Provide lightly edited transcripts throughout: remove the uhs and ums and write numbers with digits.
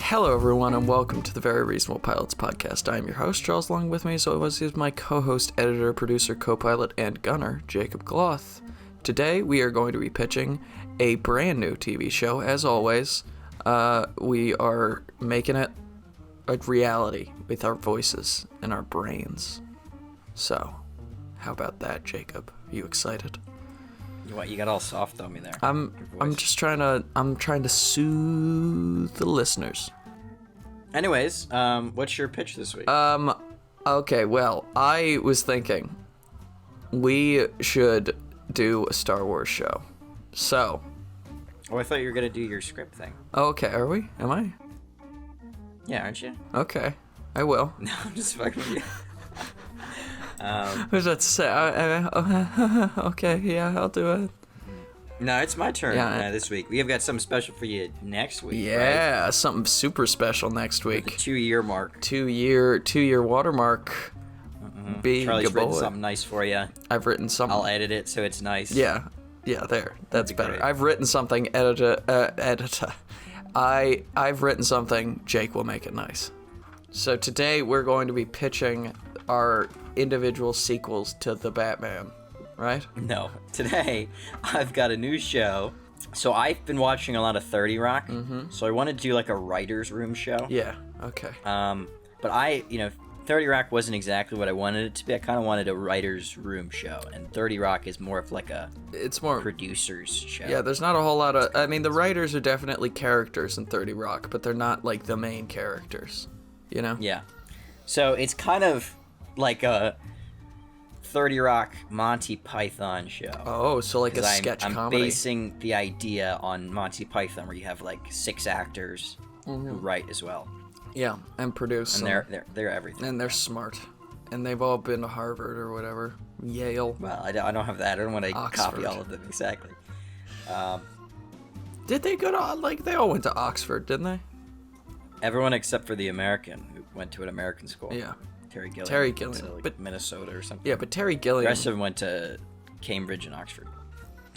Hello, everyone, and welcome to the Very Reasonable Pilots podcast. I am your host, Charles. Along with me, so is my co-host, editor, producer, co-pilot, and gunner, Jacob Gloth. Today, we are going to be pitching a brand new TV show. As always, we are making it a reality with our voices and our brains. So, how about that, Jacob? You excited? What, you got all soft on me there. I'm just trying to soothe the listeners. Anyways, what's your pitch this week? Okay, well, I was thinking we should do a Star Wars show. So. Oh, I thought you were gonna do your script thing. Okay, are we? Am I? Yeah, aren't you? Okay, I will. No, I'm just fucking with you. What was that to say? Okay, yeah, I'll do it. No, it's my turn this week. We have got something special for you next week. Yeah, right? Something super special next week. The 2-year mark. 2-year watermark. Mm-hmm. Big Charlie's boy. written something nice for you. I've written something. I'll edit it so it's nice. Yeah, there. That's better. Great. I've written something. Editor. I've written something. Jake will make it nice. So today we're going to be pitching our individual sequels to The Batman, right? No. Today, I've got a new show. So I've been watching a lot of 30 Rock. Mm-hmm. So I want to do like a writer's room show. Yeah, okay. But 30 Rock wasn't exactly what I wanted it to be. I kind of wanted a writer's room show. And 30 Rock is more of like it's more producer's show. Yeah, there's not a whole lot of... I mean, the writers are definitely characters in 30 Rock, but they're not like the main characters, you know? Yeah. So it's kind of like a 30 Rock Monty Python show. Oh, so like a sketch I'm comedy. I'm basing the idea on Monty Python, where you have like 6 actors who write as well. Yeah, and produce. And they're everything. And they're smart. And they've all been to Harvard or whatever. Yale. Well, I don't have that. I don't want to Oxford. copy all of them exactly. Did they go to... they all went to Oxford, didn't they? Everyone except for the American who went to an American school. Yeah. Terry Gilliam. Terry Gilliam. To, But Minnesota or something. Yeah, but Terry Gilliam... The rest of them went to Cambridge and Oxford.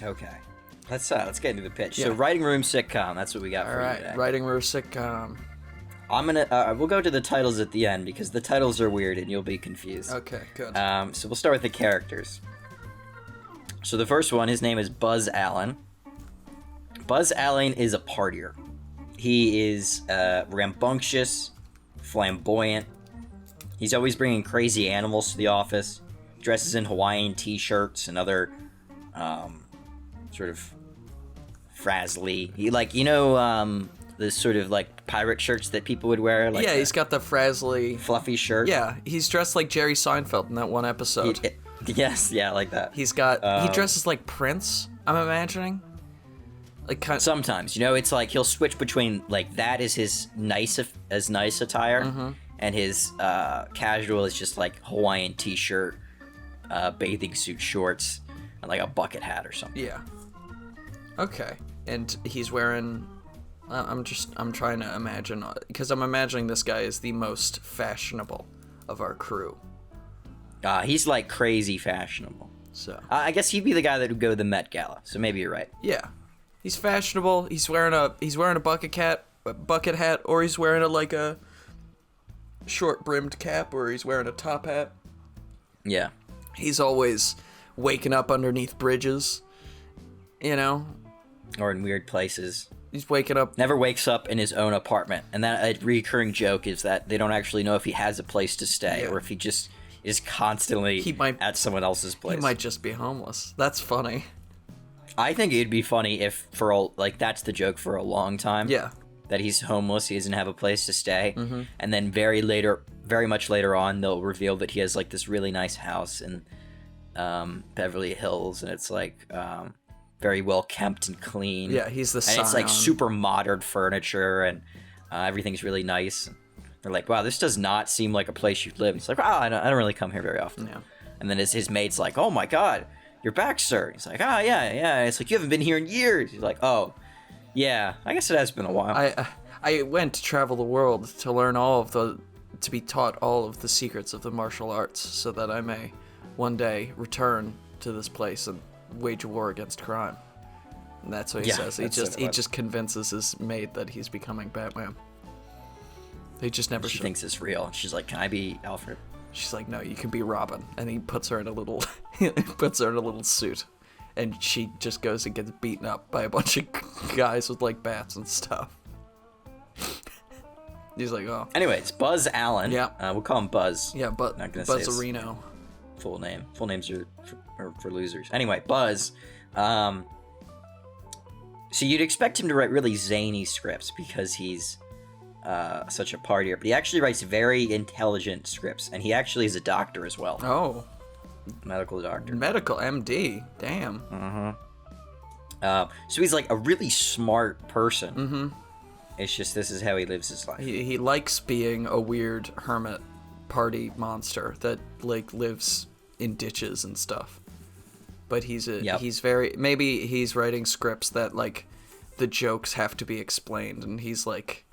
Okay. Let's get into the pitch. Yeah. So, writing room sitcom. That's what we got for you today. Writing room sitcom. I'm gonna. We'll go to the titles at the end because the titles are weird and you'll be confused. Okay, good. So we'll start with the characters. So the first one, his name is Buzz Allen. Buzz Allen is a partier. He is rambunctious, flamboyant. He's always bringing crazy animals to the office. Dresses in Hawaiian t-shirts and other sort of frazzly. He the sort of like pirate shirts that people would wear. Like he's got the frazzly... fluffy shirt. Yeah, he's dressed like Jerry Seinfeld in that one episode. Yes, yeah, like that. He's got... he dresses like Prince, I'm imagining. Like Sometimes, it's like he'll switch between like that is his nice attire, and his casual is just like Hawaiian t-shirt, bathing suit shorts, and like a bucket hat or something. Yeah. Okay. And he's wearing... I'm trying to imagine, because I'm imagining this guy is the most fashionable of our crew. He's like crazy fashionable. So I guess he'd be the guy that would go to the Met Gala. So maybe you're right. Yeah, he's fashionable. He's wearing a bucket hat, or he's wearing a short brimmed cap, or he's wearing a top hat. Yeah. He's always waking up underneath bridges, Or in weird places. He's waking up... Never wakes up in his own apartment. And that a recurring joke is that they don't actually know if he has a place to stay or if he just is constantly at someone else's place. He might just be homeless. That's funny. I think it'd be funny if that's the joke for a long time. Yeah. That he's homeless, he doesn't have a place to stay. Mm-hmm. And then very much later on, they'll reveal that he has like this really nice house in Beverly Hills. And it's like... very well kept and clean. Yeah, he's the scion. And it's like super modern furniture and everything's really nice. They're like, wow, this does not seem like a place you'd live. He's like, I don't really come here very often. Yeah. And then his mate's like, oh my God, you're back, sir. He's like, yeah. It's like, you haven't been here in years. He's like, oh, yeah, I guess it has been a while. I went to travel the world to learn to be taught all of the secrets of the martial arts so that I may one day return to this place and wage a war against crime. And that's what he says. He just convinces his mate that he's becoming Batman. They just never She show. thinks it's real. She's like, "Can I be Alfred?" She's like, no, you can be Robin. And he puts her in a little he puts her in a little suit. And she just goes and gets beaten up by a bunch of guys with like bats and stuff. He's like, oh. Anyways, Buzz Allen. Yeah. We'll call him Buzz. Yeah, but Not gonna say his Buzzarino. full name. Full names are for losers. Anyway, Buzz. So you'd expect him to write really zany scripts because he's such a partier, but he actually writes very intelligent scripts, and he actually is a doctor as well. Oh. Medical doctor. Medical MD. Damn. So he's like a really smart person. Mm-hmm. It's just this is how he lives his life. He likes being a weird hermit party monster that like lives in ditches and stuff. But he's very, maybe he's writing scripts that like the jokes have to be explained, and he's like,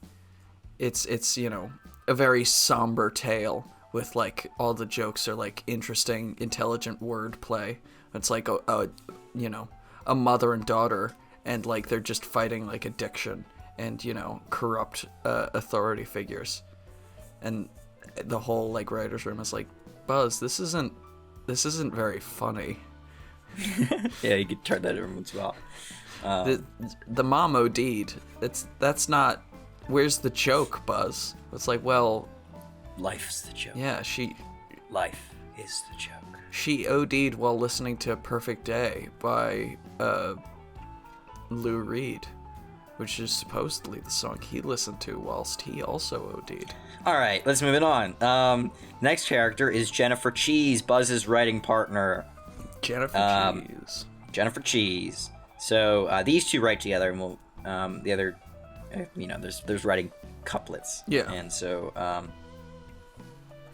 it's you know, a very somber tale with like all the jokes are like interesting, intelligent wordplay. It's like a you know, a mother and daughter, and like they're just fighting like addiction and, you know, corrupt authority figures. And the whole like writer's room is like, Buzz, this isn't very funny. Yeah, you could turn that every once in a while. The mom OD'd. That's not. Where's the joke, Buzz? It's like, well, Life's the joke. yeah, Life is the joke. she OD'd while listening to "Perfect Day" by Lou Reed, which is supposedly the song he listened to whilst he also OD'd. All right, let's move it on. Next character is Jennifer Cheese, Buzz's writing partner. Jennifer Cheese. Jennifer Cheese. So these two write together, and we'll the other, you know, there's writing couplets. Yeah. And so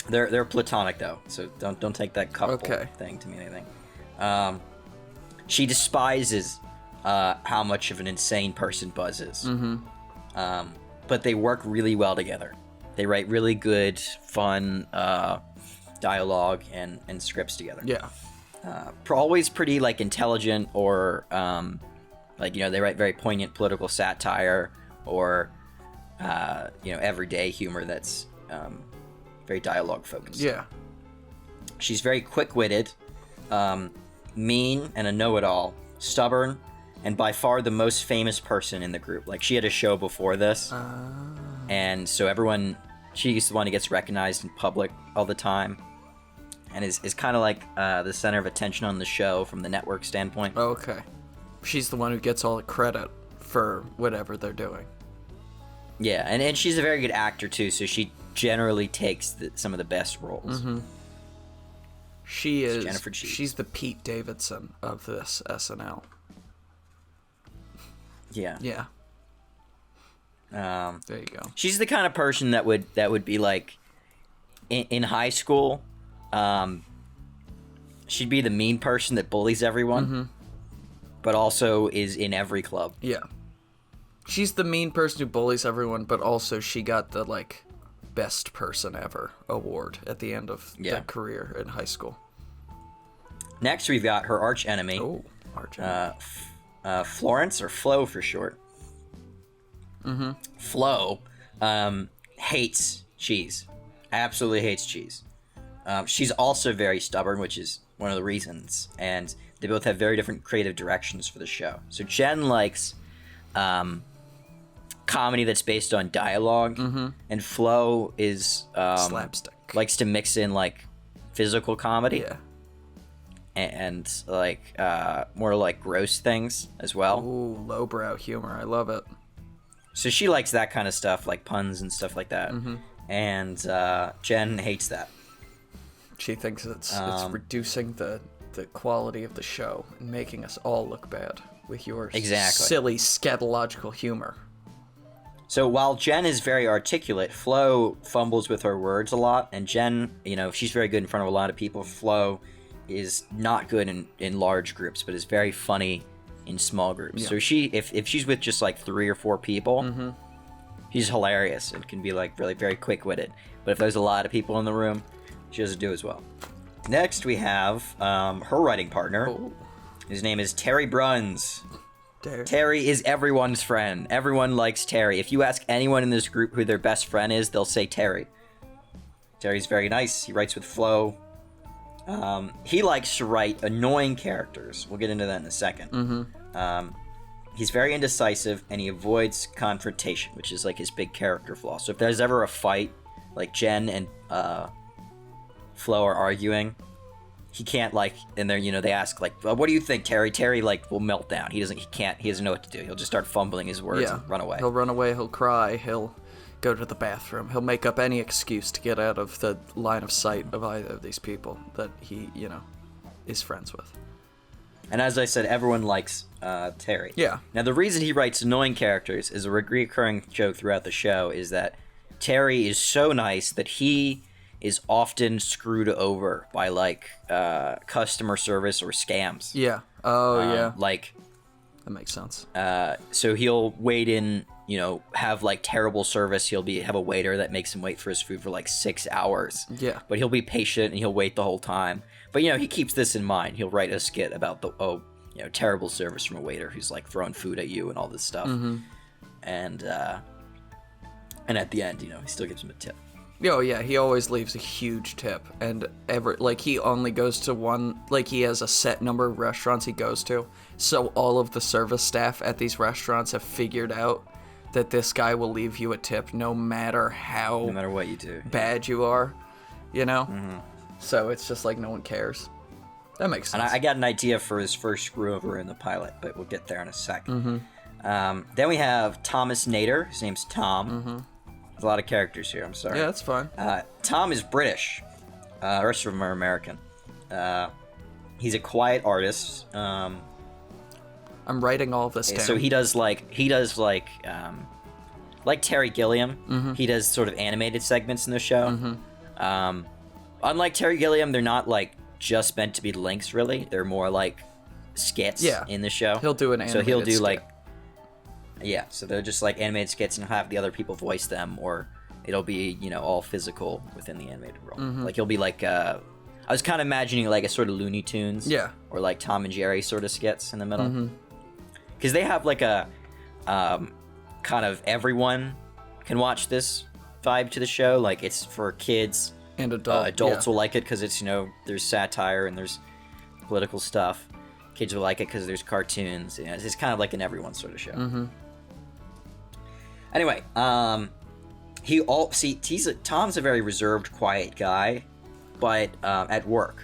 they're platonic though, so don't take that couple thing to mean anything. She despises how much of an insane person Buzz is. Mm-hmm. But they work really well together. They write really good, fun dialogue and scripts together. Yeah. Always pretty like intelligent, or like, you know, they write very poignant political satire, or you know, everyday humor that's very dialogue focused. Yeah. She's very quick-witted, mean, and a know-it-all, stubborn, and by far the most famous person in the group. Like, she had a show before this, and so she's the one who gets recognized in public all the time, and is kind of like the center of attention on the show from the network standpoint. Okay. She's the one who gets all the credit for whatever they're doing. Yeah, and she's a very good actor too, so she generally takes some of the best roles. Mm-hmm. She is Jennifer Cheese. She's the Pete Davidson of this SNL. Yeah. Yeah. There you go. She's the kind of person that would be like in high school. She'd be the mean person that bullies everyone, but also is in every club. Yeah. She's the mean person who bullies everyone, but also she got the like best person ever award at the end of the career in high school. Next, we've got her arch enemy. Oh, arch enemy. Florence, or Flo for short. Mm-hmm. Flo hates cheese. Absolutely hates cheese. She's also very stubborn, which is one of the reasons. And they both have very different creative directions for the show. So Jen likes comedy that's based on dialogue, and Flo is slapstick. Likes to mix in like physical comedy. Yeah. And like more like gross things as well. Ooh, lowbrow humor. I love it. So she likes that kind of stuff, like puns and stuff like that. And Jen hates that. She thinks it's reducing the quality of the show and making us all look bad with your silly scatological humor. So while Jen is very articulate, Flo fumbles with her words a lot, and Jen, you know, she's very good in front of a lot of people. Flo is not good in large groups, but is very funny in small groups. Yeah. So if she's with just like 3 or 4 people, she's hilarious and can be like really very quick-witted. But if there's a lot of people in the room, she doesn't do as well. Next we have her writing partner. His name is Terry Bruns. Terry is everyone's friend. Everyone likes Terry. If you ask anyone in this group who their best friend is, they'll say Terry. Terry's very nice. He writes with flow. He likes to write annoying characters. We'll get into that in a second. Mm-hmm. He's very indecisive, and he avoids confrontation, which is like his big character flaw. So if there's ever a fight, like Jen and Flo are arguing, he can't and they're, they ask well, what do you think, Terry? Terry will melt down. He doesn't know what to do. He'll just start fumbling his words and run away. He'll run away, he'll cry, he'll go to the bathroom. He'll make up any excuse to get out of the line of sight of either of these people that he, is friends with. And as I said, everyone likes Terry. Yeah. Now, the reason he writes annoying characters is a recurring joke throughout the show is that Terry is so nice that he is often screwed over by customer service or scams. Yeah. Oh, yeah. That makes sense. So he'll wait in, have terrible service. He'll have a waiter that makes him wait for his food for 6 hours. Yeah. But he'll be patient and he'll wait the whole time. But he keeps this in mind. He'll write a skit about terrible service from a waiter who's throwing food at you and all this stuff. Mm-hmm. And at the end, he still gives him a tip. Oh, yeah, he always leaves a huge tip, and he only goes to one, he has a set number of restaurants he goes to, so all of the service staff at these restaurants have figured out that this guy will leave you a tip no matter what you do. Bad you are, Mm-hmm. So it's just no one cares. That makes sense. And I got an idea for his first screw over in the pilot, but we'll get there in a second. Mm-hmm. Then we have Thomas Nader. His name's Tom. Mm-hmm. There's a lot of characters here. I'm sorry. Yeah, that's fine. Tom is British. The rest of them are American. He's a quiet artist. I'm writing all of this down. So he does like Terry Gilliam. Mm-hmm. He does sort of animated segments in the show. Mm-hmm. Unlike Terry Gilliam, they're not just meant to be links. Really, they're more skits in the show. He'll do an animated So he'll do skit. Yeah, so they're just animated skits and have the other people voice them, or it'll be, all physical within the animated world. Mm-hmm. He'll be I was kind of imagining a sort of Looney Tunes. Yeah. Or Tom and Jerry sort of skits in the middle. Mm-hmm. Because they have a kind of everyone can watch this vibe to the show. It's for kids. And adults will like it because it's, there's satire and there's political stuff. Kids will like it because there's cartoons. It's kind of an everyone sort of show. Mm-hmm. Anyway, Tom's a very reserved, quiet guy, but at work.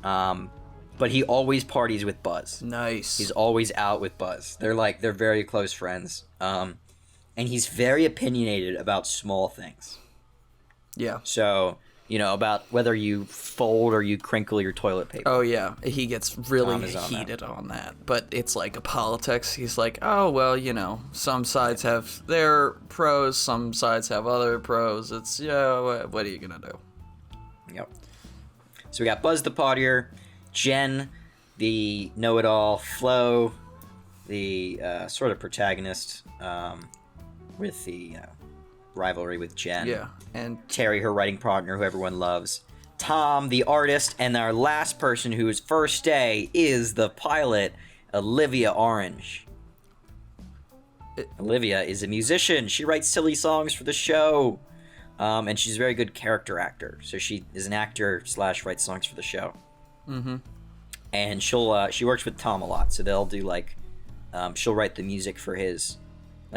But he always parties with Buzz. Nice. He's always out with Buzz. They're very close friends. And he's very opinionated about small things. Yeah. So, about whether you fold or you crinkle your toilet paper. Oh, yeah. He gets really heated on that. But it's a politics. He's oh, well, some sides have their pros, some sides have other pros. It's, what are you going to do? Yep. So we got Buzz the partier, Jen, the know-it-all, Flo, the sort of protagonist with the rivalry with Jen. Yeah, and Terry, her writing partner, who everyone loves. Tom, the artist, and our last person whose first day is the pilot, Olivia Orange. Olivia is a musician. She writes silly songs for the show. And she's a very good character actor. So she is an actor / writes songs for the show. Mm-hmm. And she works with Tom a lot. So they'll do she'll write the music for his,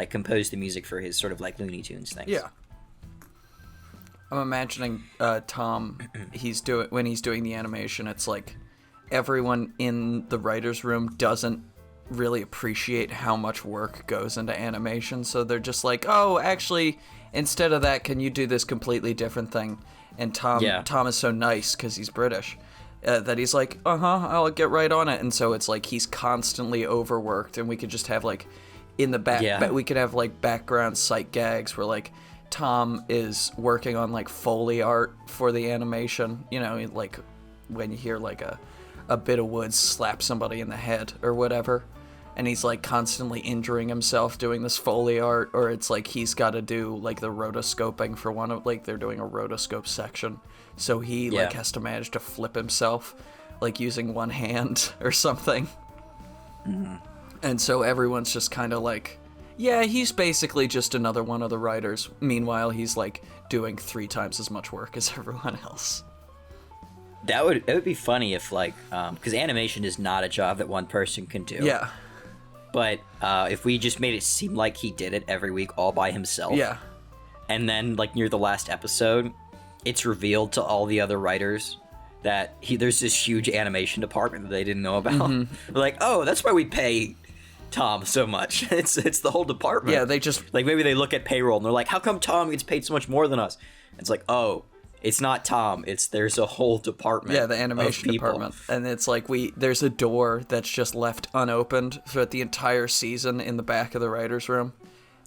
compose the music for his sort of Looney Tunes things. Yeah. I'm imagining Tom, when he's doing the animation, it's everyone in the writer's room doesn't really appreciate how much work goes into animation, so they're just oh, actually, instead of that, can you do this completely different thing? And Tom is so nice, because he's British, that he's I'll get right on it, and so it's he's constantly overworked, and we could just have in the back, we could have background sight gags where Tom is working on Foley art for the animation, when you hear a bit of wood slap somebody in the head or whatever, and he's constantly injuring himself doing this Foley art, or it's he's got to do the rotoscoping for one of they're doing a rotoscope section, so he has to manage to flip himself using one hand or something. Mm-hmm. And so everyone's just kind of like, yeah, he's basically just another one of the writers. Meanwhile, he's like doing 3 times as much work as everyone else. It would be funny if like, because animation is not a job that one person can do. Yeah. But if we just made it seem like he did it every week all by himself. Yeah. And then like near the last episode, it's revealed to all the other writers that there's this huge animation department that they didn't know about. They're like, oh, that's why we pay Tom so much. It's the whole department. Yeah, they just like maybe they look at payroll and they're like, how come Tom gets paid so much more than us? It's like, oh, it's not Tom. There's a whole department. Yeah, the animation department, and it's like there's a door that's just left unopened throughout the entire season in the back of the writers' room,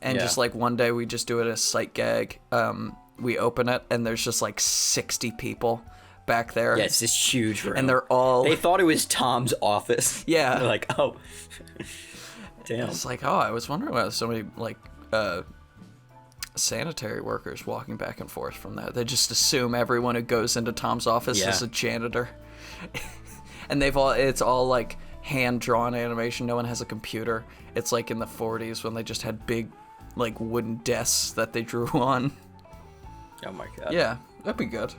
and just like one day we just do it as sight gag. We open it and there's just like 60 people back there. Yeah, it's this huge room, and they're all. They thought it was Tom's office. Yeah, they're like, oh. Damn. It's like, oh, I was wondering why so many like sanitary workers walking back and forth from that. They just assume everyone who goes into Tom's office is a janitor. And it's all like hand drawn animation. No one has a computer. It's like in the 40s when they just had big like wooden desks that they drew on. Oh my god. Yeah, that'd be good.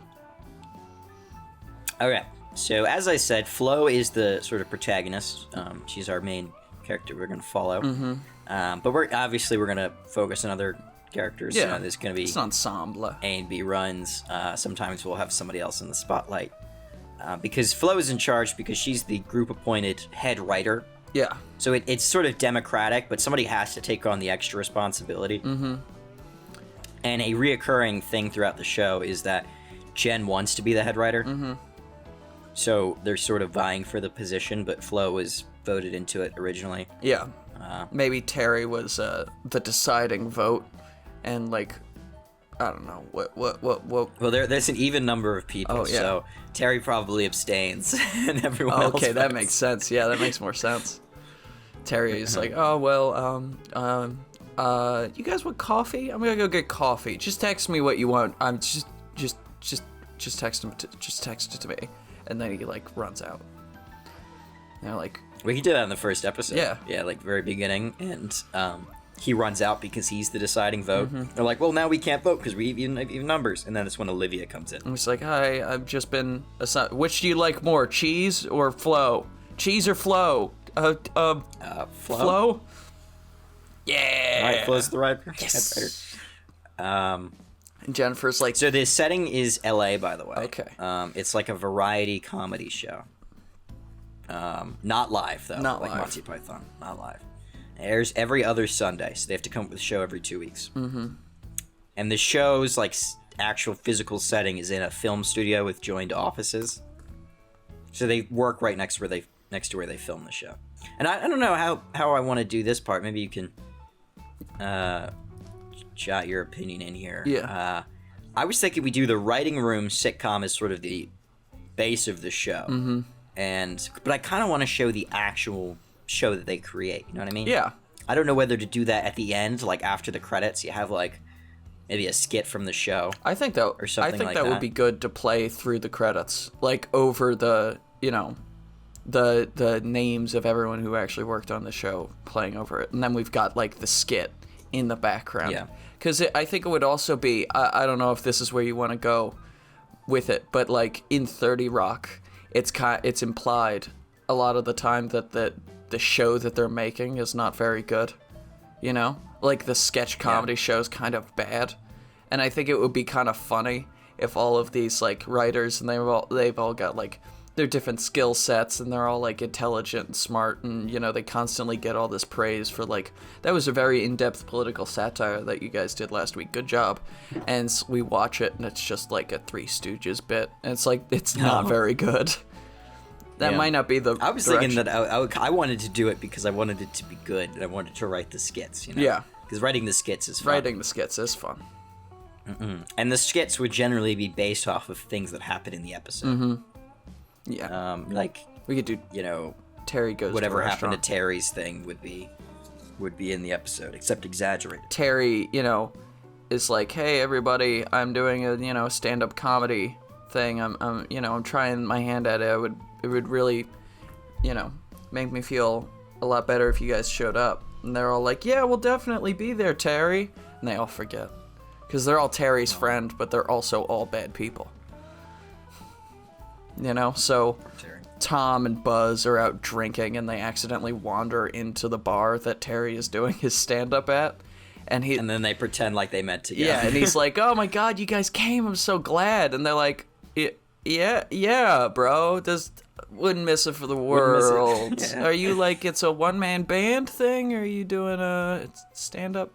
Okay. So as I said, Flo is the sort of protagonist. She's our main character we're going to follow. But we're going to focus on other characters. Yeah, there's going to be it's an ensemble. A and B runs. Sometimes we'll have somebody else in the spotlight. Because Flo is in charge because she's the group-appointed head writer. Yeah. So it's sort of democratic, but somebody has to take on the extra responsibility. And a reoccurring thing throughout the show is that Jen wants to be the head writer. So they're sort of vying for the position, but Flo was voted into it originally. Yeah. Maybe Terry was the deciding vote, and like, I don't know what. Well, there's an even number of people, so Terry probably abstains, and everyone else. Okay, that makes sense. Yeah, that makes more sense. Terry is like, oh well, you guys want coffee? I'm gonna go get coffee. Just text me what you want. I'm just text him. Just text it to me, and then he like runs out. And they're like, we could do that in the first episode. Yeah, like very beginning, and he runs out because he's the deciding vote. They're like, well, now we can't vote because we have even numbers, and then it's when Olivia comes in. And he's like, hi, I've just been assigned. Which do you like more, cheese or Flo? Cheese or Flo? Flo? Yeah. All right, Flo's the right. Yes. And Jennifer's like, so the setting is L.A. by the way. Okay. It's like a variety comedy show. Not live though. Not like live. Monty Python. Not live. It airs every other Sunday, so they have to come up with a show every 2 weeks. And the show's like actual physical setting is in a film studio with joined offices. So they work right next to where they film the show. And I don't know how I want to do this part. Maybe you can jot your opinion in here. Yeah. I was thinking we do the writing room sitcom as sort of the base of the show. But I kind of want to show the actual show that they create. You know what I mean? yeah. I don't know whether to do that at the end, like after the credits. You have like maybe a skit from the show. I think that or something I think like that would that. be good to play through the credits, like over the the names of everyone who actually worked on the show playing over it, and then we've got like the skit in the background. Yeah. Because I think it would also be I don't know if this is where you want to go with it, but like in 30 Rock, it's implied a lot of the time that the show that they're making is not very good. You know, like the sketch comedy show's kind of bad, and I think it would be kind of funny if all of these like writers and they've all got like their different skill sets and they're all like intelligent and smart, and you know they constantly get all this praise for like that was a very in-depth political satire that you guys did last week, good job. And we watch it and it's just like a Three Stooges bit, and it's like it's not very good. That might not be the I was direction. thinking that I wanted to do it because I wanted it to be good, and I wanted to write the skits, you know? Yeah. Because writing the skits is fun. Writing the skits is fun. And the skits would generally be based off of things that happen in the episode. Yeah. Like, We could do you know, Terry goes whatever to a happened to restaurant. Terry's thing would be in the episode, except exaggerated. Terry, you know, is like, hey everybody, I'm doing a stand-up comedy thing. I'm trying my hand at it. It would really, make me feel a lot better if you guys showed up. And they're all like, yeah, we'll definitely be there, Terry. And they all forget. Because they're all Terry's friend, but they're also all bad people. You know? So Tom and Buzz are out drinking, and they accidentally wander into the bar that Terry is doing his stand-up at. And then they pretend like they meant to go. Yeah, and he's like, oh my god, you guys came, I'm so glad. And they're like, yeah, bro, wouldn't miss it for the world. Yeah. Are you like, it's a one-man band thing, or are you doing a stand-up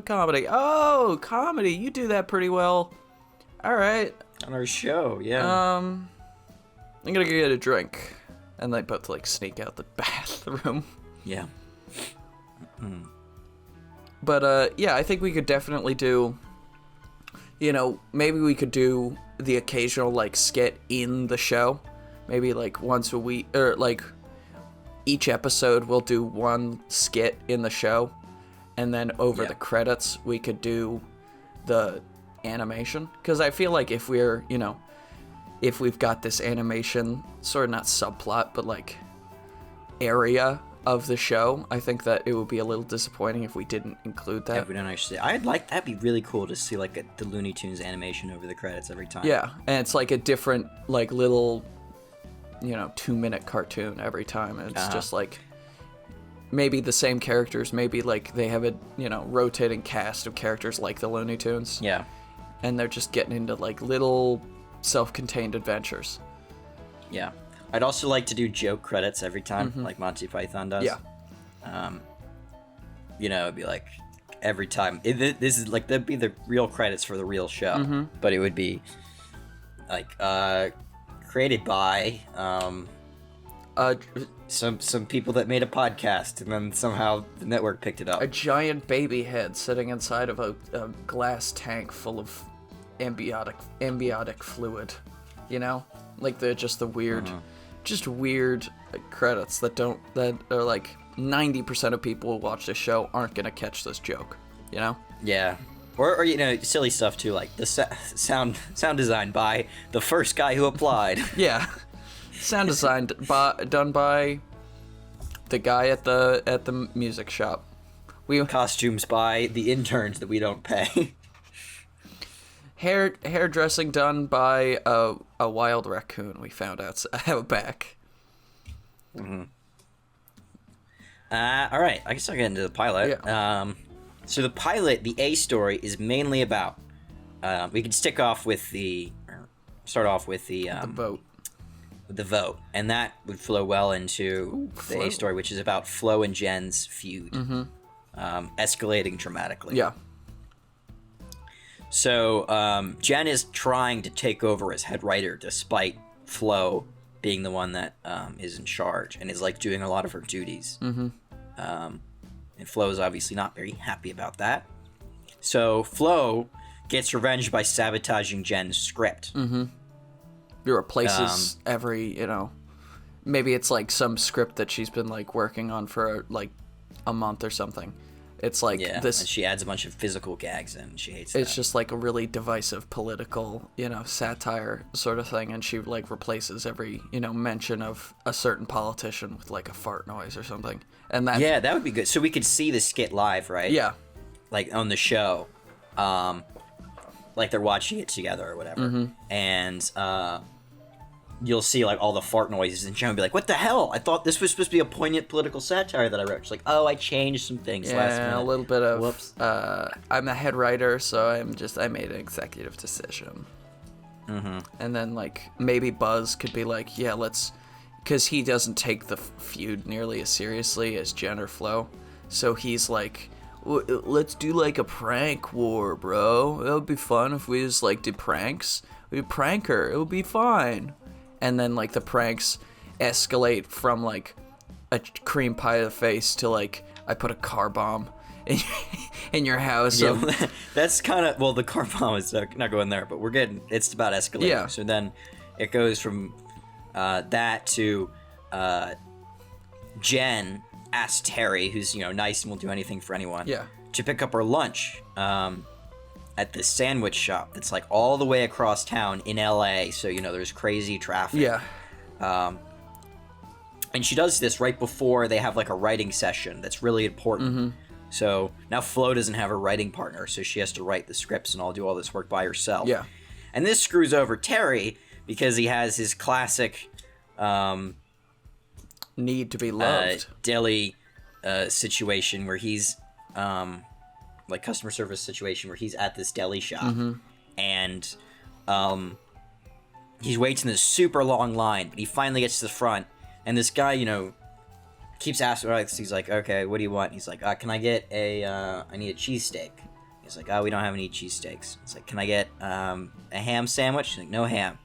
comedy? Oh, comedy, you do that pretty well. All right. On our show, yeah. I'm gonna go get a drink. And they both, like, sneak out the bathroom. Yeah. But, yeah, I think we could definitely do, you know, maybe we could do the occasional, like, skit in the show. Maybe, like, once a week, or, like, each episode we'll do one skit in the show. And then over the credits, we could do the animation. Because I feel like if we're, you know, if we've got this animation, sort of not subplot, but, like, area of the show, I think that it would be a little disappointing if we didn't include that. Yeah, if we don't actually. That'd be really cool to see, like, the Looney Tunes animation over the credits every time. Yeah, and it's like a different, like, little, you know, 2-minute cartoon every time. And it's just like maybe the same characters, maybe like they have a, you know, rotating cast of characters like the Looney Tunes. Yeah. And they're just getting into like little self-contained adventures. Yeah. I'd also like to do joke credits every time, like Monty Python does. Yeah. You know, it'd be like every time. This is like, that'd be the real credits for the real show. But it would be like, created by some people that made a podcast, and then somehow the network picked it up. A giant baby head sitting inside of a glass tank full of ambiotic fluid, you know, like the weird, just weird credits that are like 90% of people who watch this show aren't gonna catch this joke, you know? Yeah. Or you know, silly stuff too, like the sound design by the first guy who applied. Yeah, sound design done by the guy at the music shop. Costumes by the interns that we don't pay. Hairdressing done by a wild raccoon we found out back. All right, I guess I'll get into the pilot. Yeah. So the pilot, the A story, is mainly about. We can start off with the vote. The vote, and that would flow well into the A story, which is about Flo and Jen's feud, escalating dramatically. Yeah. So Jen is trying to take over as head writer, despite Flo being the one that is in charge and is like doing a lot of her duties. And Flo is obviously not very happy about that. So Flo gets revenge by sabotaging Jen's script. It replaces every, you know, maybe it's like some script that she's been like working on for like a month or something. It's like this. And she adds a bunch of physical gags in. She hates It's just like a really divisive political, you know, satire sort of thing. And she like replaces every, you know, mention of a certain politician with like a fart noise or something. And that. Yeah, that would be good. So we could see the skit live, right? Yeah. Like on the show. Like they're watching it together or whatever. And you'll see like all the fart noises, and Jen will be like, what the hell? I thought this was supposed to be a poignant political satire that I wrote. She's like, oh, I changed some things last minute. Yeah, a little bit of, whoops. I'm the head writer, so I made an executive decision. And then like maybe Buzz could be like, yeah, because he doesn't take the feud nearly as seriously as Jen or Flo. So he's like, let's do like a prank war, bro. It would be fun if we just like did pranks. We'd prank her. It would be fine. And then like the pranks escalate from like a cream pie to the face to like I put a car bomb in your house. Yeah, that's kind of, well, the car bomb is not going there, but it's about escalating. Yeah. So then it goes from that to Jen asks Terry, who's, you know, nice and will do anything for anyone, to pick up her lunch at this sandwich shop that's like all the way across town in LA. So, you know, there's crazy traffic. Yeah. And she does this right before they have like a writing session that's really important. So now Flo doesn't have a writing partner, so she has to write the scripts and do all this work by herself. Yeah. And this screws over Terry because he has his classic need to be loved deli situation where he's like customer service situation where he's at this deli shop and he waits in this super long line, but he finally gets to the front, and this guy, keeps asking, he's like, okay, what do you want? He's like, can I get I need a cheesesteak. He's like, we don't have any cheesesteaks. It's like, can I get a ham sandwich? He's like, no ham.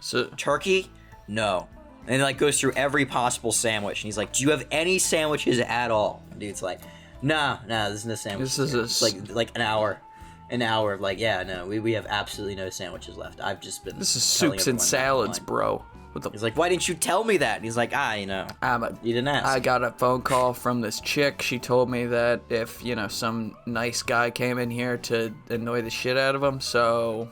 So turkey? No. And he goes through every possible sandwich, and he's like, do you have any sandwiches at all? And dude's like, nah, this is no sandwich. This is like an hour of we have absolutely no sandwiches left. I've just been this is soups and salads, bro. He's like, why didn't you tell me that? And he's like, you didn't ask. I got a phone call from this chick. She told me that if, some nice guy came in here to annoy the shit out of him, so...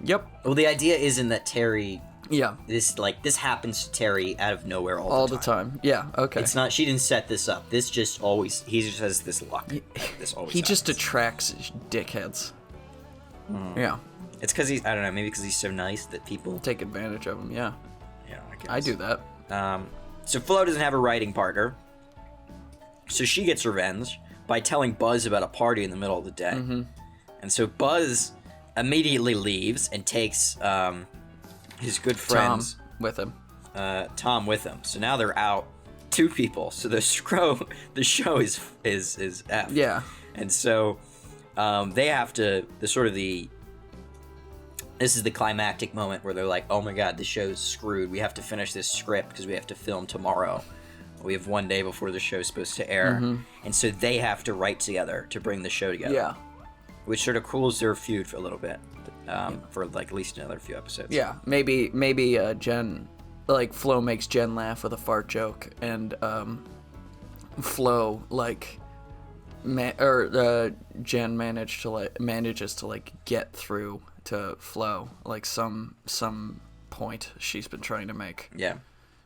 Yep. Well, the idea isn't that Terry... Yeah. This happens to Terry out of nowhere all the time. Yeah, okay. It's not, she didn't set this up. This just always, he just has this luck. This always He happens. just attracts dickheads. Yeah. It's because he's, I don't know, maybe because he's so nice that people... Take advantage of him, yeah. Yeah, I guess. I do that. So Flo doesn't have a writing partner. So she gets revenge by telling Buzz about a party in the middle of the day. And so Buzz immediately leaves and takes his good friends... Tom with him. So now they're out 2 people. So the show is F. Yeah. And so they have to... This is the climactic moment where they're like, oh my god, the show's screwed. We have to finish this script because we have to film tomorrow. We have 1 day before the show's supposed to air. And so they have to write together to bring the show together. Yeah. Which sort of cools their feud for a little bit. For at least another few episodes. Yeah, maybe Jen... Flo makes Jen laugh with a fart joke, and Flo, Jen manages to get through to Flo, some point she's been trying to make. Yeah.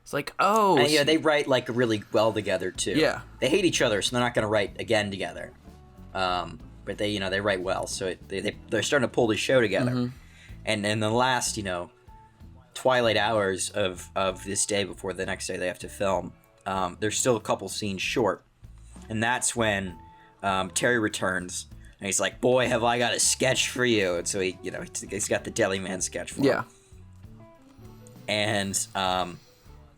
It's like, oh... And, yeah, they write, really well together, too. Yeah. They hate each other, so they're not going to write again together. But they write well, so they're starting to pull the show together. And in the last, twilight hours of this day before the next day they have to film, there's still a couple scenes short. And that's when Terry returns, and he's like, boy, have I got a sketch for you. And so he's got the Deli Man sketch for him. Yeah. And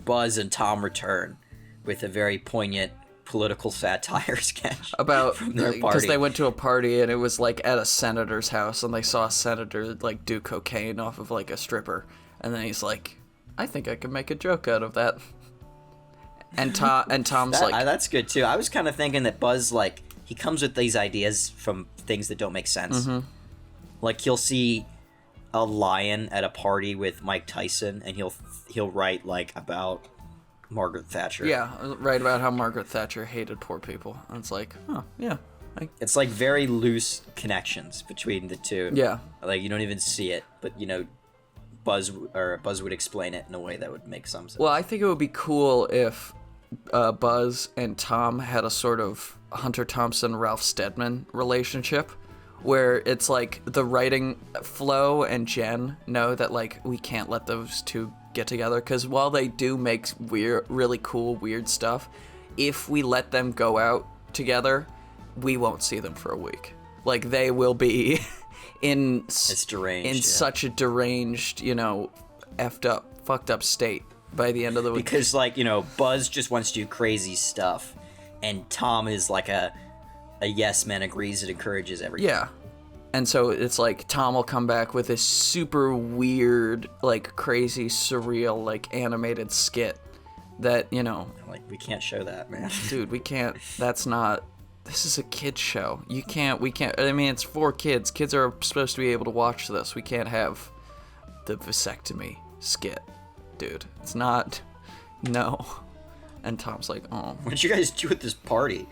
Buzz and Tom return with a very poignant political satire sketch about from their party. Because they went to a party and it was at a senator's house, and they saw a senator do cocaine off of a stripper, and then he's like, I think I could make a joke out of that. And Tom's that's good too. I was kind of thinking that Buzz he comes with these ideas from things that don't make sense. He'll see a lion at a party with Mike Tyson, and he'll write about Margaret Thatcher. Yeah, write about how Margaret Thatcher hated poor people. And it's like, oh, yeah. It's very loose connections between the two. Yeah. You don't even see it, but Buzz would explain it in a way that would make some sense. Well, I think it would be cool if Buzz and Tom had a sort of Hunter Thompson, Ralph Steadman relationship, where it's the writing Flo and Jen know that we can't let those two get together, because while they do make really cool, weird stuff, if we let them go out together, we won't see them for a week. They will be in such a deranged, fucked up state by the end of the week. Because Buzz just wants to do crazy stuff, and Tom is a yes man, agrees and encourages everything. Yeah. And so it's Tom will come back with this super weird, crazy, surreal, animated skit that, we can't show that, man. Dude, we can't. This is a kid's show. We can't. I mean, it's for kids. Kids are supposed to be able to watch this. We can't have the vasectomy skit, dude. It's not. No. And Tom's like, oh. What did you guys do at this party?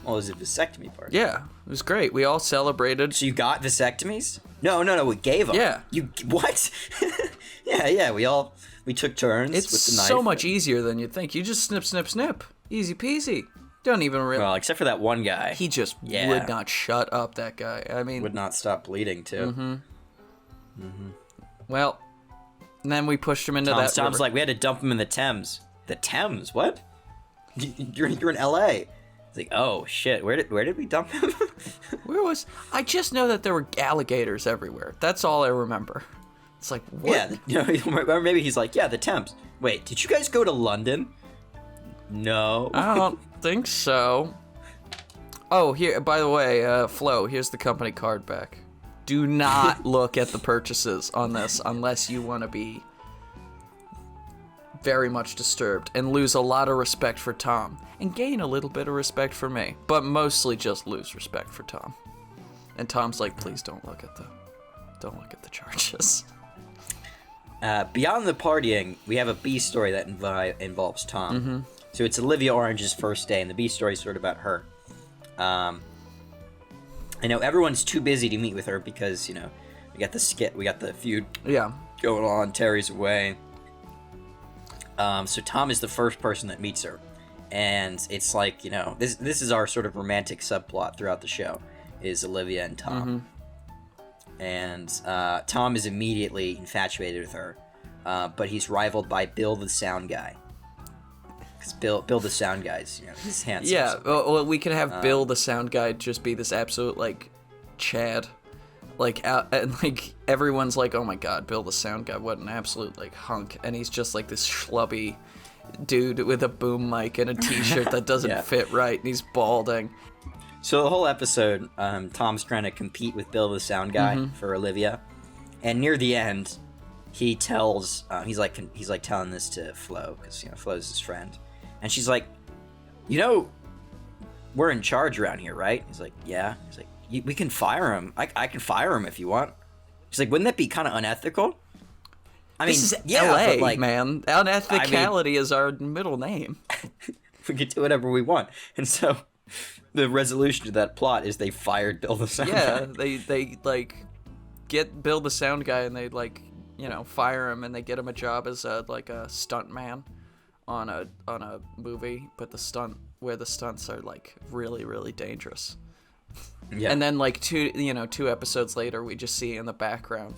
Well, it was a vasectomy party. Yeah, it was great. We all celebrated. So you got vasectomies? No, we gave them. Yeah. You what? yeah. We took turns It's with the knife. so much easier than you'd think. You just snip, snip, snip. Easy peasy. Don't even really. Well, except for that one guy. He just would not shut up, that guy. I mean. Would not stop bleeding, too. Well, and then we pushed him into that Tom's river. like, we had to dump him in the Thames. The Thames? What? You're in L.A. It's like, oh, shit. Where did we dump him? Where was... I just know that there were alligators everywhere. That's all I remember. It's like, what? Yeah, or maybe he's like, yeah, the Thames. Wait, did you guys go to London? No. I don't think so. Oh, here, by the way, Flo, here's the company card back. Do not look at the purchases on this unless you want to be very much disturbed and lose a lot of respect for Tom and gain a little bit of respect for me, but mostly just lose respect for Tom. And Tom's like, please don't look at the charges. Beyond the partying, we have a B story that involves Tom. So it's Olivia Orange's first day, and the B story is sort of about her. I know everyone's too busy to meet with her because, we got the skit, we got the feud going on, Terry's away. So Tom is the first person that meets her. And it's like, this is our sort of romantic subplot throughout the show, is Olivia and Tom. And Tom is immediately infatuated with her, but he's rivaled by Bill the sound guy. Because Bill the sound guy's, he's handsome. Yeah, well, we could have Bill the sound guy just be this absolute, Chad. And, everyone's like, oh my god, Bill the sound guy, what an absolute, hunk. And he's just, this schlubby dude with a boom mic and a t-shirt that doesn't fit right, and he's balding. So the whole episode, Tom's trying to compete with Bill the sound guy for Olivia. And near the end, he tells, he's telling this to Flo, because, Flo's his friend. And she's like, we're in charge around here, right? He's like, yeah. He's like, we can fire him. I can fire him if you want. She's like, wouldn't that be kind of unethical? This is LA, man. Unethicality is our middle name. We can do whatever we want. And so the resolution to that plot is they fired Bill the sound guy. Yeah, they get Bill the sound guy and they fire him and they get him a job as a stunt man on a movie, but the stunts are really, really dangerous. Yeah. And then two episodes later we just see in the background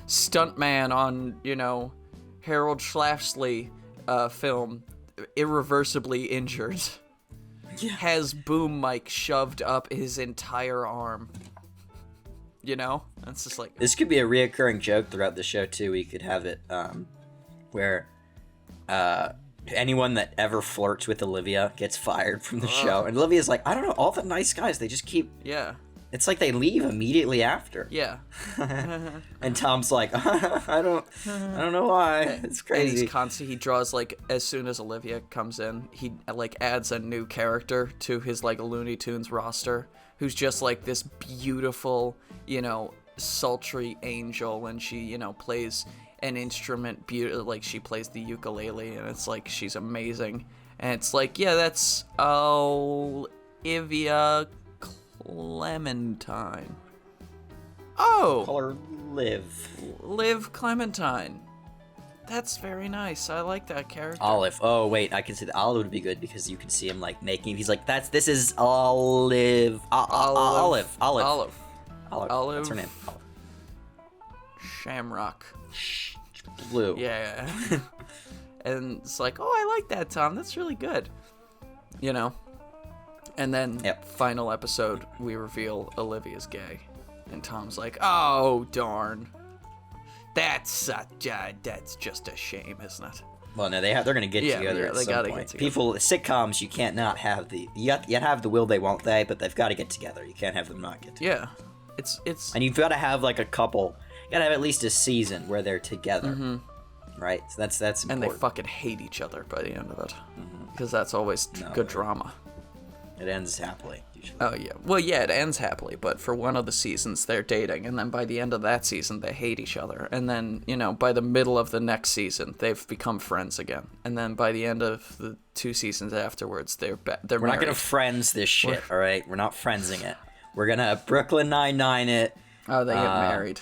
stuntman on Harold Schlafly film irreversibly injured. Yeah. Has boom mic shoved up his entire arm. It's just this could be a reoccurring joke throughout the show too. We could have it where anyone that ever flirts with Olivia gets fired from the show, and Olivia's like, I don't know, all the nice guys, they just keep it's like they leave immediately after. Yeah. And Tom's like, I don't know why. It's crazy. And he's constant. He draws as soon as Olivia comes in, he adds a new character to his Looney Tunes roster, who's just this beautiful, sultry angel, and she plays an instrument she plays the ukulele, and it's she's amazing, and it's that's Olivia Clementine. Oh! Call her Liv Clementine. That's very nice. I like that character. Olive. Oh, wait. I can see the Olive would be good because you can see him making. He's like, this is Olive. Olive. What's her name? Olive. Shamrock. Blue. Yeah. And it's oh, I like that, Tom. That's really good. And then, final episode, we reveal Olivia's gay. And Tom's like, oh, darn. That's just a shame, isn't it? Well, no, they're going to get together at some point. People, sitcoms, you can't not have you have the will they, won't they, but they've got to get together. You can't have them not get together. Yeah. It's And you've got to have, a couple, you got to have at least a season where they're together. Right? So that's important. And they fucking hate each other by the end of it. Because that's always good drama. It ends happily, each Oh other. yeah. Well, yeah, it ends happily, but for one of the seasons they're dating, and then by the end of that season they hate each other, and then by the middle of the next season they've become friends again, and then by the end of the 2 seasons afterwards they're We're married. not gonna friends this shit, all right? We're not friendsing it. We're gonna Brooklyn Nine-Nine it. Oh, they get married.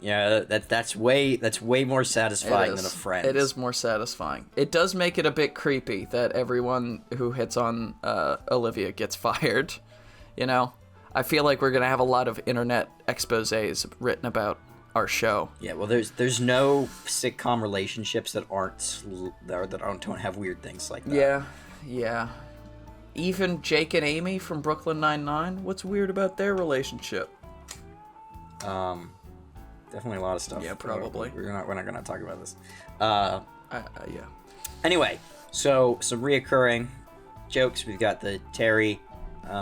Yeah, that's way more satisfying than a friend. It is more satisfying. It does make it a bit creepy that everyone who hits on Olivia gets fired. I feel like we're gonna have a lot of internet exposés written about our show. Yeah, well, there's no sitcom relationships that don't have weird things like that. Yeah. Even Jake and Amy from Brooklyn Nine-Nine. What's weird about their relationship? Definitely a lot of stuff. Yeah, probably. We're not gonna talk about this. Yeah. Anyway, so some reoccurring jokes. We've got the Terry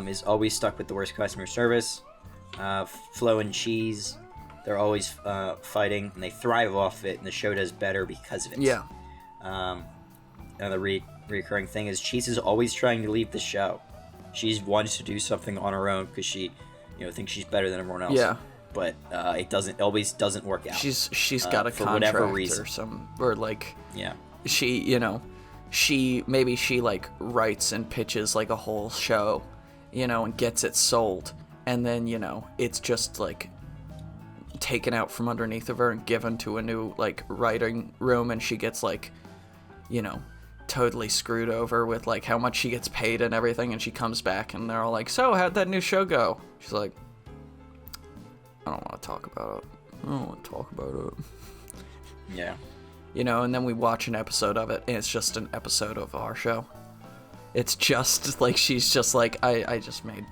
is always stuck with the worst customer service. Flo and Cheese, they're always fighting, and they thrive off it, and the show does better because of it. Yeah. And the reoccurring thing is Cheese is always trying to leave the show. She wants to do something on her own because she, thinks she's better than everyone else. Yeah. But it always doesn't work out. She's got a for contract whatever reason. or like Yeah. she like writes and pitches like a whole show, and gets it sold, and then it's just like taken out from underneath of her and given to a new like writing room, and she gets like totally screwed over with like how much she gets paid and everything, and she comes back and they're all like, so how'd that new show go? She's like, I don't want to talk about it. Yeah. And then we watch an episode of it, and it's just an episode of our show. It's just like, she's just like, I just made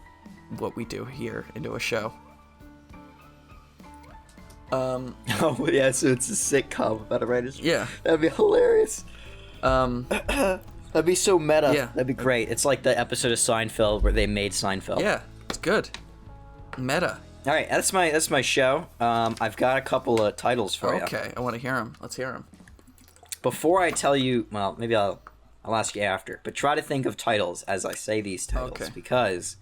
what we do here into a show. Oh, yeah, so it's a sitcom about a writer's... Yeah. That'd be hilarious. That'd be so meta. Yeah. That'd be great. It's like the episode of Seinfeld where they made Seinfeld. Yeah, it's good. Meta. All right, that's my show. I've got a couple of titles for you. Okay, I want to hear them. Let's hear them. Before I tell you, well, maybe I'll ask you after, but try to think of titles as I say these titles, Okay. because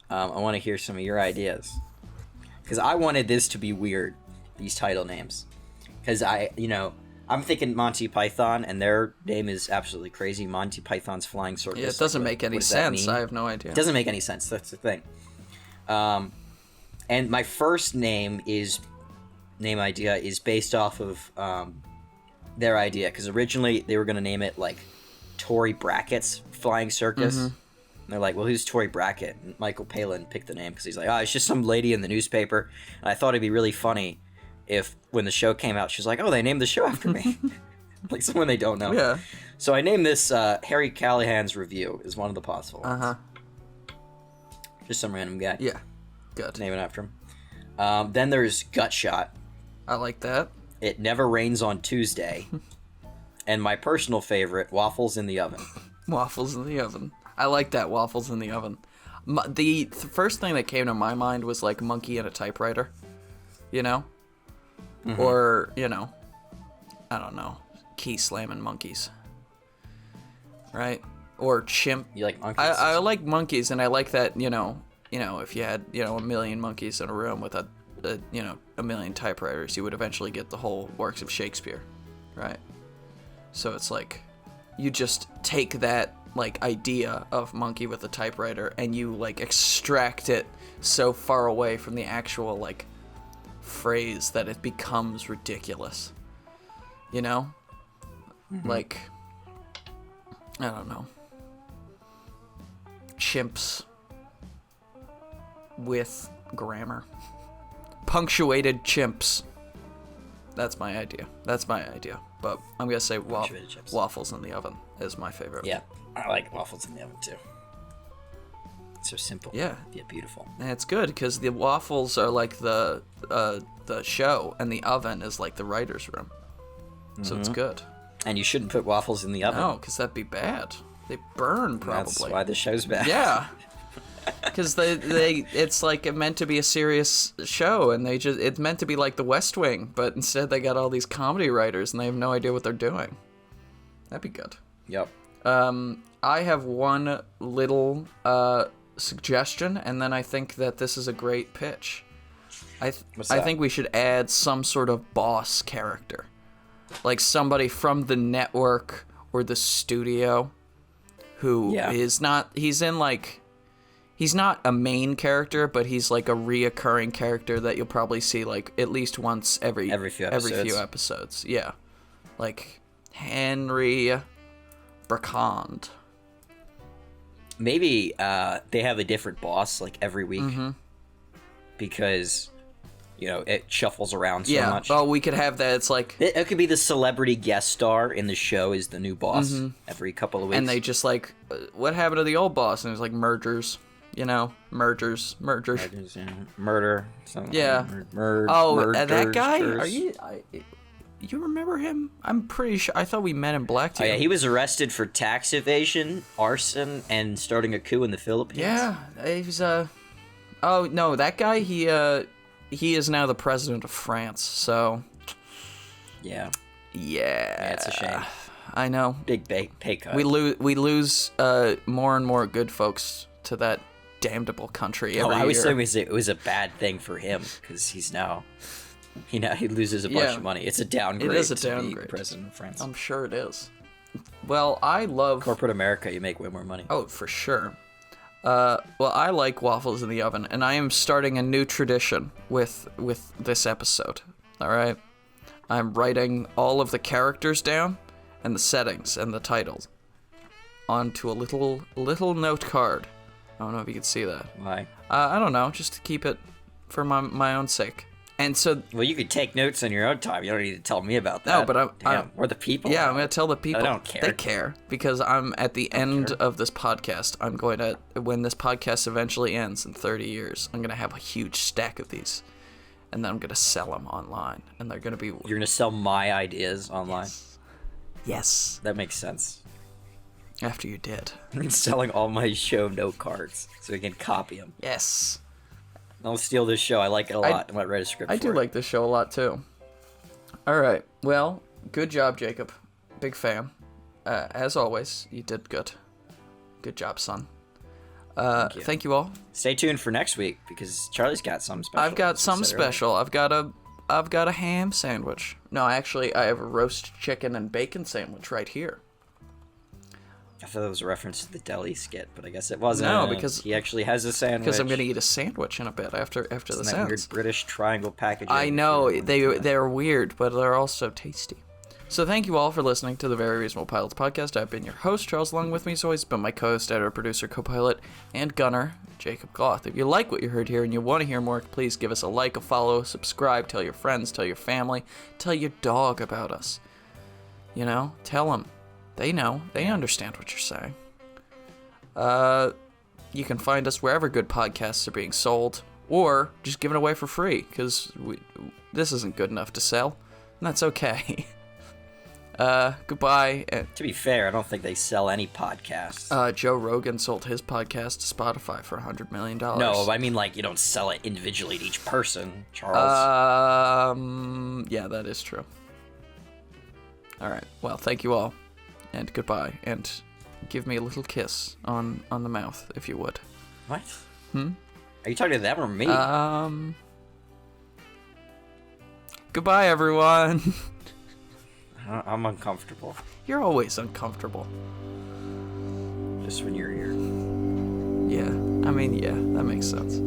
I want to hear some of your ideas. Because I wanted this to be weird, these title names. Because I'm thinking Monty Python, and their name is absolutely crazy. Monty Python's Flying Circus. Yeah, it doesn't make any sense. I have no idea. It doesn't make any sense. That's the thing. And my first name idea is based off of their idea, because originally they were going to name it like Tory Brackett's Flying Circus. Mm-hmm. And they're like, well, who's Tory Brackett? And Michael Palin picked the name because he's like, it's just some lady in the newspaper. And I thought it'd be really funny if when the show came out, she's like, they named the show after me. Like someone they don't know. Yeah. So I named this Harry Callahan's Review is one of the possible ones. Uh-huh. Just some random guy. Yeah. Good. Name it after him. Then there's Gutshot. I like that. It Never Rains on Tuesday. And my personal favorite, Waffles in the Oven. Waffles in the oven. I like that, Waffles in the oven. The first thing that came to my mind was like monkey and a typewriter. Mm-hmm. Or, I don't know, key slamming monkeys. Right? Or chimp. You like monkeys? I like monkeys, and I like that, if you had, a million monkeys in a room with a million typewriters, you would eventually get the whole works of Shakespeare, right? So it's like, you just take that, like, idea of monkey with a typewriter, and you, like, extract it so far away from the actual, like, phrase that it becomes ridiculous. Mm-hmm. Like, I don't know. Chimps with grammar. Punctuated chimps. That's my idea. But I'm going to say waffles in the oven is my favorite. Yeah, I like Waffles in the Oven too. It's so simple. Yeah. Yeah, beautiful. And it's good because the waffles are like the show, and the oven is like the writer's room. Mm-hmm. So it's good. And you shouldn't put waffles in the oven. No, because that'd be bad. They burn, probably. That's why the show's bad. Yeah. Because it's like meant to be a serious show, and it's meant to be like The West Wing, but instead they got all these comedy writers, and they have no idea what they're doing. That'd be good. Yep. I have one little suggestion, and then I think that this is a great pitch. I What's that? think we should add some sort of boss character, like somebody from the network or the studio who is not. He's not a main character, but he's like a reoccurring character that you'll probably see like at least once every few episodes. Yeah, like Henry Bertrand. Maybe they have a different boss like every week because it shuffles around so much. Yeah, well, we could have that. It's like it could be the celebrity guest star in the show is the new boss every couple of weeks, and they just like, what happened to the old boss? And it's like mergers. Mergers. Murder. Yeah. Murder. That guy? You remember him? I'm pretty sure. I thought we met in Black Team. Oh, yeah, he was arrested for tax evasion, arson, and starting a coup in the Philippines. Yeah, he's Oh no, that guy. He is now the president of France. So. Yeah. Yeah. It's a shame. I know. Big pay cut. We lose more and more good folks to that damnable country every year. I was saying it was a bad thing for him because he's now. He loses a bunch of money. It's a downgrade. It is a downgrade. To be president of France. I'm sure it is. Well, I love corporate America. You make way more money. Oh, for sure. Well, I like Waffles in the Oven, and I am starting a new tradition with this episode. All right, I'm writing all of the characters down, and the settings and the titles onto a little note card. I don't know if you can see that. Why? I don't know, just to keep it for my own sake. And so, well, you could take notes on your own time. You don't need to tell me about that. No, but or the people. Yeah, I'm gonna tell the people. I don't care. They care because I'm at the end of this podcast. I'm going to, when this podcast eventually ends in 30 years, I'm gonna have a huge stack of these, and then I'm gonna sell them online, and they're gonna be. You're gonna sell my ideas online. Yes. That makes sense. After you did. I'm selling all my show note cards so we can copy them. Yes. I'll steal this show. I like it a lot. I might write a script for it. I do like this show a lot, too. All right. Well, good job, Jacob. Big fan. As always, you did good. Good job, son. Thank you all. Stay tuned for next week because Charlie's got something special. I've got something special. I've got a ham sandwich. No, actually, I have a roast chicken and bacon sandwich right here. I thought it was a reference to the deli skit, but I guess it wasn't. No, because he actually has a sandwich. Because I'm going to eat a sandwich in a bit after the that sounds. Weird British triangle packaging. I know they're weird, but they're also tasty. So thank you all for listening to the Very Reasonable Pilots podcast. I've been your host, Charles. Along with me, has always been my co-host, editor, producer, co-pilot, and gunner, Jacob Gloth. If you like what you heard here and you want to hear more, please give us a like, a follow, subscribe, tell your friends, tell your family, tell your dog about us. Tell them. They know. They understand what you're saying. You can find us wherever good podcasts are being sold, or just give it away for free, because this isn't good enough to sell, and that's okay. Goodbye. To be fair, I don't think they sell any podcasts. Joe Rogan sold his podcast to Spotify for $100 million. No, I mean, you don't sell it individually to each person, Charles. Yeah, that is true. All right. Well, thank you all, and goodbye, and give me a little kiss on the mouth, if you would. What? Are you talking to them or me? Goodbye, everyone. I'm uncomfortable. You're always uncomfortable. Just when you're here. Yeah, that makes sense.